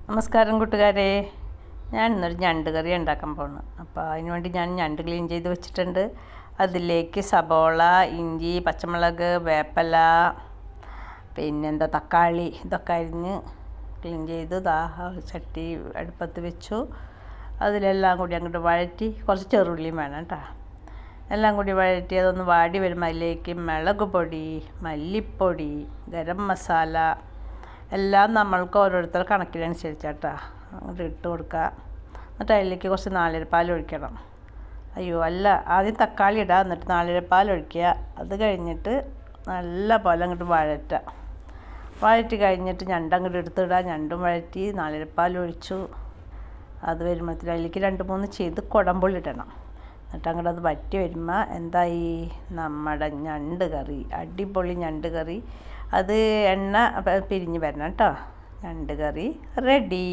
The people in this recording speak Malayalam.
നമസ്കാരം കൂട്ടുകാരെ, ഞാൻ ഇന്നൊരു ഞണ്ട് കറി ഉണ്ടാക്കാൻ പോകുന്നു. അപ്പോൾ അതിന് വേണ്ടി ഞാൻ ഞണ്ട് ക്ലീൻ ചെയ്ത് വെച്ചിട്ടുണ്ട്. അതിലേക്ക് സബോള, ഇഞ്ചി, പച്ചമുളക്, വേപ്പില, പിന്നെന്താ തക്കാളി ഇതൊക്കെ അരിഞ്ഞ് ക്ലീൻ ചെയ്ത് ചട്ടി അടുപ്പത്ത് വെച്ചു. അതിലെല്ലാം കൂടി അങ്ങോട്ട് വഴറ്റി, കുറച്ച് ചെറുള്ളിയും വേണം കേട്ടോ. എല്ലാം കൂടി വഴറ്റി അതൊന്ന് വാടി വരുമ്പോൾ അതിലേക്ക് മുളക് പൊടി, മല്ലിപ്പൊടി, ഗരം മസാല എല്ലാം നമ്മൾക്ക് ഓരോരുത്തർ കണക്കിനനുസരിച്ചാട്ടാ അങ്ങോട്ട് ഇട്ട് കൊടുക്കുക. എന്നിട്ട് അതിലേക്ക് കുറച്ച് നാളികേരപ്പാൽ ഒഴിക്കണം. ആദ്യം തക്കാളി ഇടുക, എന്നിട്ട് നാളികേരപ്പാൽ ഒഴിക്കുക. അത് കഴിഞ്ഞിട്ട് നല്ല പോലെ അങ്ങോട്ട് വഴറ്റി കഴിഞ്ഞിട്ട് ഞണ്ട് അങ്ങോട്ട് എടുത്തിടുക. ഞണ്ടും വഴറ്റി നാളികേരപ്പാൽ ഒഴിച്ചു. അത് വരുമ്പോഴത്തേക്ക് അതിലേക്ക് 2-3 ചെയ്ത് കുടംപുളി ഇടണം. എന്നിട്ട് അങ്ങോട്ട് അത് വറ്റി വരുമ്പോൾ എന്തായി നമ്മുടെ ഞണ്ട് കറി, അടിപൊളി ഞണ്ട് കറി. അത് എണ്ണ പിരിഞ്ഞ് വരണം കേട്ടോ. ഞണ്ട് കറി റെഡി.